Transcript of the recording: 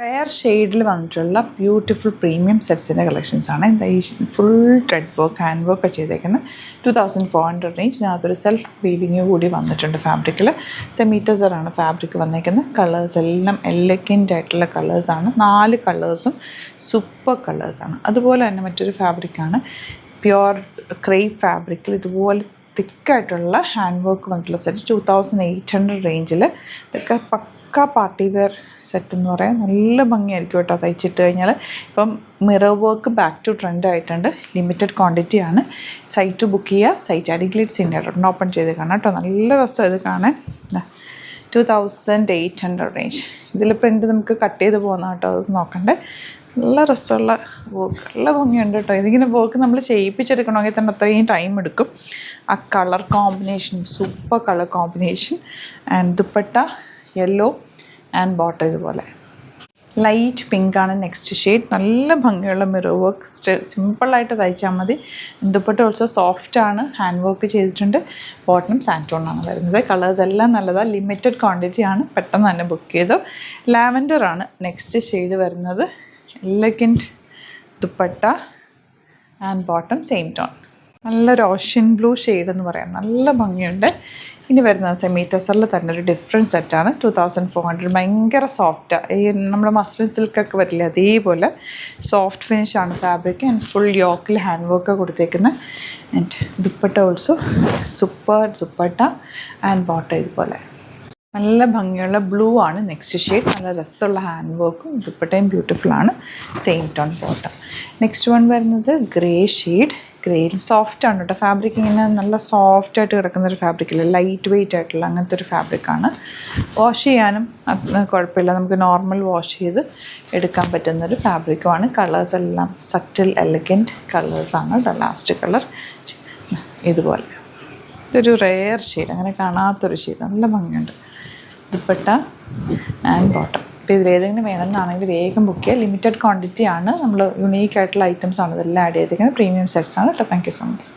Rare ഷെയ്ഡിൽ വന്നിട്ടുള്ള beautiful premium സെറ്റ്സിൻ്റെ കളക്ഷൻസാണ്. എന്താ ഈ full thread work hand work ചെയ്തേക്കുന്നത് 2400 റേഞ്ച്. ഇതിനകത്തൊരു സെൽഫ് വീവിങ് കൂടി വന്നിട്ടുണ്ട്. ഫാബ്രിക്കിൽ സെമീറ്റസറാണ് ഫാബ്രിക് വന്നേക്കുന്നത്. കളേഴ്സ് എല്ലാം എലഗൻ്റ് ആയിട്ടുള്ള കളേഴ്സാണ്. 4 കളേഴ്സും സൂപ്പർ കളേഴ്സാണ്. അതുപോലെ തന്നെ മറ്റൊരു ഫാബ്രിക്കാണ് പ്യുവർ ക്രേപ്പ് ഫാബ്രിക്കിൽ ഇതുപോലെ തിക്കായിട്ടുള്ള ഹാൻഡ് വർക്ക് വന്നിട്ടുള്ള സെറ്റ് 2800 റേഞ്ചിൽ. ഇതൊക്കെ പാർട്ടി വെയർ സെറ്റ് എന്ന് പറയാം. നല്ല ഭംഗിയായിരിക്കും കേട്ടോ തയ്ച്ചിട്ട് കഴിഞ്ഞാൽ. ഇപ്പം mirror work back to trend ആയിട്ടുണ്ട്. ലിമിറ്റഡ് ക്വാണ്ടിറ്റിയാണ്. സൈറ്റ് ബുക്ക് ചെയ്യുക. സൈറ്റ് അഡിഗ്ലേറ്റ്സ് ഇന്ത്യ ഓപ്പൺ ചെയ്ത് കാണാം കേട്ടോ. നല്ല രസം ഇത് കാണാൻ. 2800 റേഞ്ച്. ഇതിൽ പ്രിൻറ്റ് നമുക്ക് കട്ട് ചെയ്ത് പോകുന്ന കേട്ടോ. അത് നോക്കണ്ടേ. നല്ല രസമുള്ള വർക്ക്, നല്ല ഭംഗിയുണ്ട് കേട്ടോ. ഇതിങ്ങനെ വർക്ക് നമ്മൾ ചെയ്യിപ്പിച്ചെടുക്കണമെങ്കിൽ തന്നെ അത്രയും ടൈം എടുക്കും. ആ colour combination super colour combination. And dupatta yellow and bottom ഇതുപോലെ ലൈറ്റ് പിങ്കാണ് നെക്സ്റ്റ് ഷെയ്ഡ്. നല്ല ഭംഗിയുള്ള മിറർ വർക്ക്. സിമ്പിളായിട്ട് തയ്ച്ചാൽ മതി. ദുപ്പട്ട ഓൾസോ സോഫ്റ്റാണ്. ഹാൻഡ് വർക്ക് ചെയ്തിട്ടുണ്ട്. ബോട്ടം സാൻറ്റോണാണ് വരുന്നത്. കളേഴ്സ് എല്ലാം നല്ലതാണ്. ലിമിറ്റഡ് ക്വാണ്ടിറ്റിയാണ്. പെട്ടെന്ന് തന്നെ ബുക്ക് ചെയ്തു. ലാവൻഡറാണ് നെക്സ്റ്റ് ഷെയ്ഡ് വരുന്നത്. Elegant dupatta and bottom same tone. നല്ലൊരു ഓഷ്യൻ ബ്ലൂ ഷെയ്ഡ് എന്ന് പറയാം. നല്ല ഭംഗിയുണ്ട്. ഇനി വരുന്നത് സെമീറ്റസറിൽ തന്നെ ഒരു ഡിഫറെൻറ്റ് സെറ്റാണ്. 2400. ഭയങ്കര സോഫ്റ്റാണ്. ഈ നമ്മുടെ മസ്ലിൻ സിൽക്കൊക്കെ വരില്ലേ അതേപോലെ സോഫ്റ്റ് ഫിനിഷാണ് ഫാബ്രിക്. ആൻഡ് ഫുൾ യോക്കിൽ ഹാൻഡ് വർക്ക് കൊടുത്തേക്കുന്നത്. And dupatta also super dupatta and bottom ഇതുപോലെ നല്ല ഭംഗിയുള്ള ബ്ലൂ ആണ് നെക്സ്റ്റ് ഷെയ്ഡ്. നല്ല രസമുള്ള ഹാൻഡ് വർക്കും ദുപ്പട്ടയും ബ്യൂട്ടിഫുള്ളാണ്. Same tone bottom. Next one വരുന്നത് ഗ്രേ ഷെയ്ഡ്. ഗ്രേയും സോഫ്റ്റാണ് കേട്ടോ. ഫാബ്രിക് ഇങ്ങനെ നല്ല സോഫ്റ്റായിട്ട് കിടക്കുന്നൊരു ഫാബ്രിക്കില്ല. ലൈറ്റ് വെയ്റ്റ് ആയിട്ടുള്ള അങ്ങനത്തെ ഒരു ഫാബ്രിക്കാണ്. വാഷ് ചെയ്യാനും കുഴപ്പമില്ല. നമുക്ക് നോർമൽ വാഷ് ചെയ്ത് എടുക്കാൻ പറ്റുന്നൊരു ഫാബ്രിക്കുമാണ്. കളേഴ്സ് എല്ലാം സറ്റിൽ എലഗൻറ്റ് കളേഴ്സാണ് കേട്ടോ. ലാസ്റ്റ് കളർ ഇതുപോലെ ഇതൊരു റെയർ ഷെയ്ഡ്. അങ്ങനെ കാണാത്തൊരു ഷെയ്ഡ്. നല്ല ഭംഗിയുണ്ട്. Dupatta and bottom. ഇപ്പോൾ ഇതിലേതെങ്കിലും വേണമെന്നാണെങ്കിൽ വേഗം ബുക്ക് ചെയ്യുക. ലിമിറ്റഡ് ക്വാണ്ടിറ്റി ആണ്. നമ്മൾ യുണീക്ക് ആയിട്ടുള്ള ഐറ്റംസ് ആണ് ഇതെല്ലാം ആഡ് ചെയ്തിരിക്കുന്നത്. പ്രീമിയം സെറ്റ്സ് ആണ് കേട്ടോ. Thank you so much.